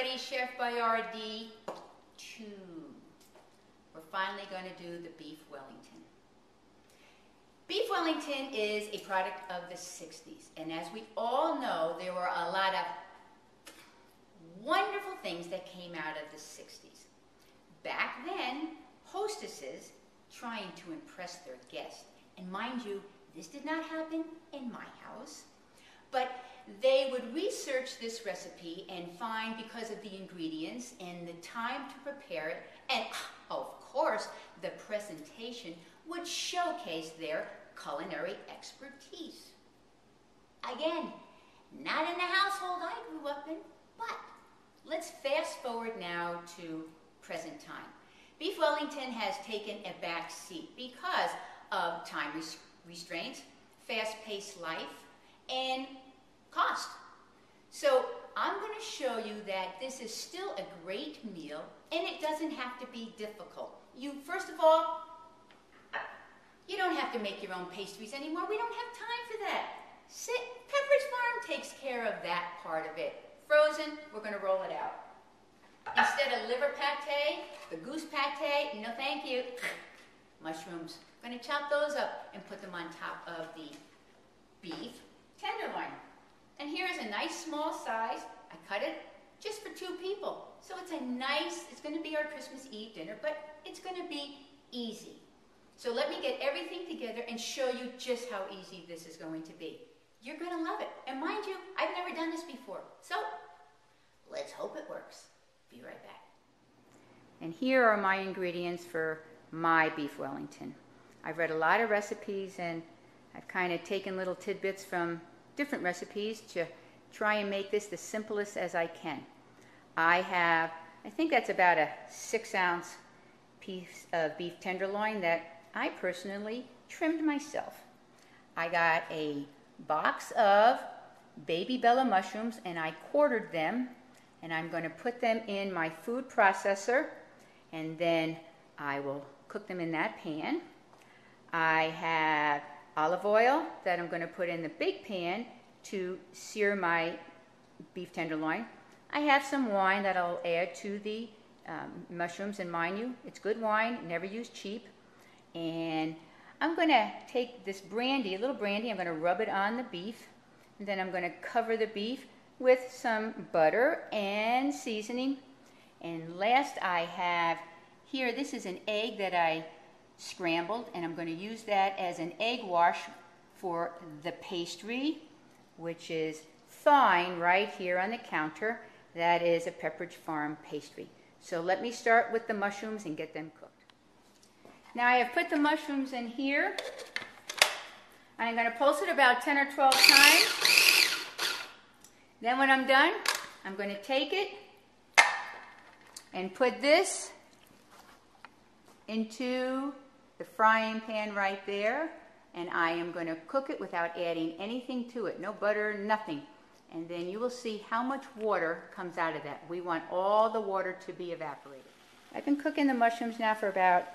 everybody, Chef Boyardee 2. We're finally going to do the Beef Wellington. Beef Wellington is a product of the 60s, and as we all know, there were a lot of wonderful things that came out of the 60s. Back then, hostesses trying to impress their guests, and mind you, this did not happen in my house, but they would research this recipe and find, because of the ingredients and the time to prepare it, and of course, the presentation would showcase their culinary expertise. Again, not in the household I grew up in, but let's fast forward now to present time. Beef Wellington has taken a back seat because of time restraints, fast-paced life, and cost. So I'm going to show you that this is still a great meal, and it doesn't have to be difficult. First of all, you don't have to make your own pastries anymore. We don't have time for that. Pepperidge Farm takes care of that part of it. Frozen, we're going to roll it out. Instead of liver pate, the goose pate, no thank you. Mushrooms. I'm going to chop those up and put them on top of the beef tenderloin. And here's a nice small size. I cut it just for 2 people. So it's going to be our Christmas Eve dinner, but it's going to be easy. So let me get everything together and show you just how easy this is going to be. You're going to love it. And mind you, I've never done this before. So let's hope it works. Be right back. And here are my ingredients for my Beef Wellington. I've read a lot of recipes, and I've kind of taken little tidbits from different recipes to try and make this the simplest as I can. I think that's about a 6-ounce piece of beef tenderloin that I personally trimmed myself. I got a box of baby Bella mushrooms, and I quartered them, and I'm going to put them in my food processor, and then I will cook them in that pan. I have olive oil that I'm going to put in the big pan to sear my beef tenderloin. I have some wine that I'll add to the mushrooms, and mind you, it's good wine, never use cheap. And I'm going to take this brandy, a little brandy, I'm going to rub it on the beef, and then I'm going to cover the beef with some butter and seasoning. And last I have here, this is an egg that I scrambled, and I'm going to use that as an egg wash for the pastry, which is thawing right here on the counter. That is a Pepperidge Farm pastry. So let me start with the mushrooms and get them cooked. Now I have put the mushrooms in here. I'm going to pulse it about 10 or 12 times. Then when I'm done, I'm going to take it and put this into the frying pan right there, and I am going to cook it without adding anything to it, no butter, nothing. And then you will see how much water comes out of that. We want all the water to be evaporated. I've been cooking the mushrooms now for about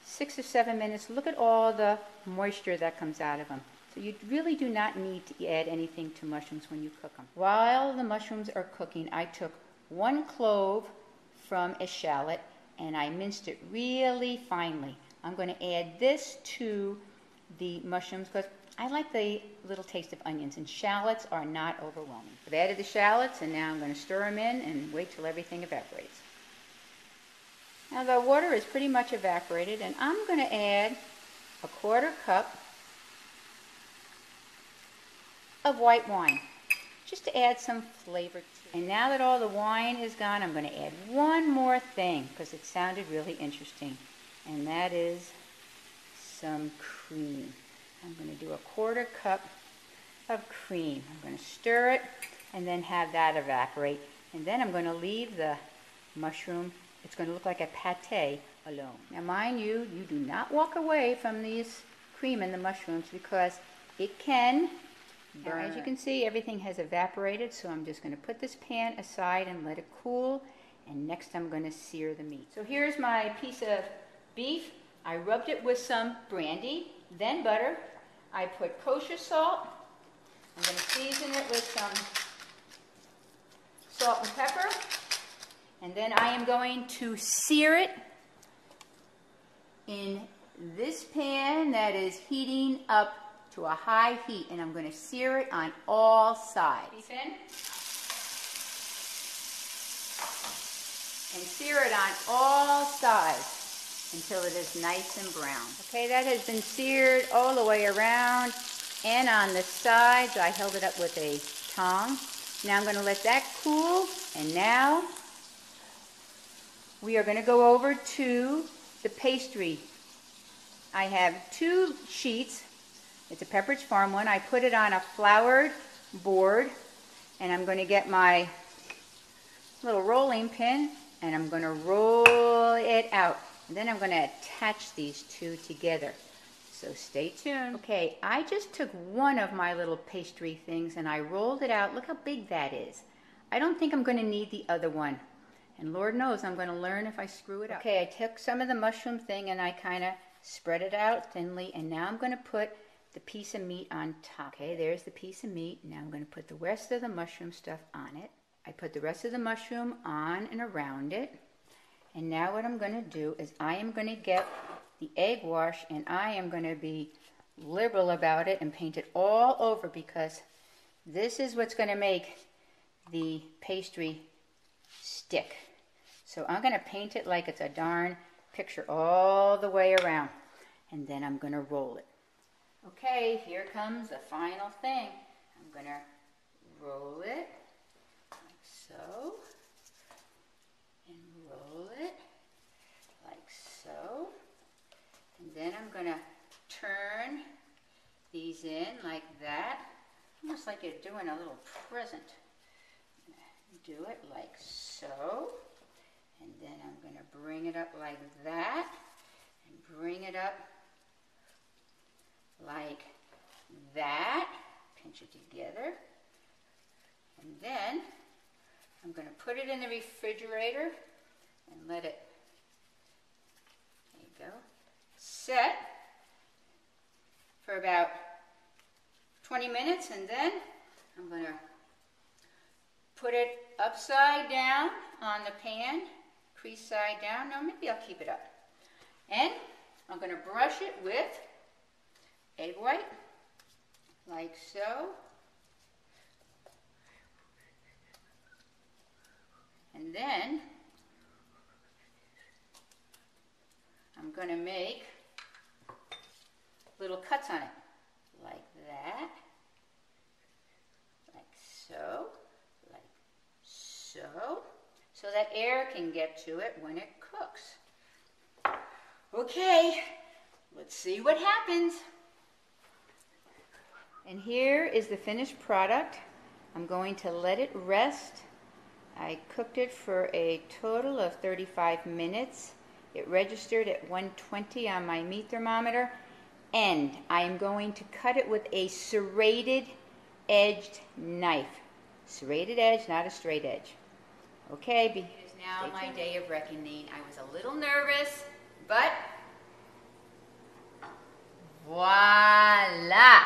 6 or 7 minutes. Look at all the moisture that comes out of them. So you really do not need to add anything to mushrooms when you cook them. While the mushrooms are cooking, I took 1 clove from a shallot and I minced it really finely. I'm going to add this to the mushrooms because I like the little taste of onions, and shallots are not overwhelming. I've added the shallots, and now I'm going to stir them in and wait till everything evaporates. Now the water is pretty much evaporated, and I'm going to add a 1/4 cup of white wine, just to add some flavor to it. And now that all the wine is gone, I'm going to add one more thing, because it sounded really interesting, and that is some cream. I'm going to do a 1/4 cup of cream. I'm going to stir it and then have that evaporate. And then I'm going to leave the mushroom, it's going to look like a pate alone. Now mind you, you do not walk away from this cream and the mushrooms because it can burn. Now, as you can see, everything has evaporated, so I'm just going to put this pan aside and let it cool. And next I'm going to sear the meat. So here's my piece of beef. I rubbed it with some brandy, then butter. I put kosher salt. I'm going to season it with some salt and pepper. And then I am going to sear it in this pan that is heating up to a high heat. And I'm going to sear it on all sides. Beef in. And sear it on all sides until it is nice and brown. Okay, that has been seared all the way around and on the sides. I held it up with a tong. Now I'm going to let that cool, and now we are going to go over to the pastry. I have 2 sheets. It's a Pepperidge Farm one. I put it on a floured board, and I'm going to get my little rolling pin, and I'm going to roll it out. And then I'm going to attach these 2 together. So stay tuned. Okay, I just took one of my little pastry things and I rolled it out. Look how big that is. I don't think I'm going to need the other one. And Lord knows I'm going to learn if I screw it up. Okay, I took some of the mushroom thing and I kind of spread it out thinly. And now I'm going to put the piece of meat on top. Okay, there's the piece of meat. Now I'm going to put the rest of the mushroom stuff on it. I put the rest of the mushroom on and around it. And now what I'm going to do is I am going to get the egg wash and I am going to be liberal about it and paint it all over, because this is what's going to make the pastry stick. So I'm going to paint it like it's a darn picture all the way around, and then I'm going to roll it. Okay, here comes the final thing. I'm going to roll it like so, and roll it like so. And then I'm going to turn these in like that, almost like you're doing a little present. Do it like so, and then I'm going to bring it up like that, and bring it up like that, pinch it together, and then I'm going to put it in the refrigerator and let it, there you go, set for about 20 minutes, and then I'm going to put it upside down on the pan, crease side down. No, maybe I'll keep it up. And I'm going to brush it with egg white, like so. And then I'm going to make little cuts on it, like that, like so, like so, so that air can get to it when it cooks. Okay, let's see what happens. And here is the finished product. I'm going to let it rest. I cooked it for a total of 35 minutes. It registered at 120 on my meat thermometer. And I am going to cut it with a serrated edged knife. Serrated edge, not a straight edge. Okay. It is now my day of reckoning. I was a little nervous, but voila!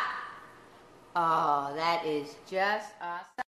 Oh, that is just awesome.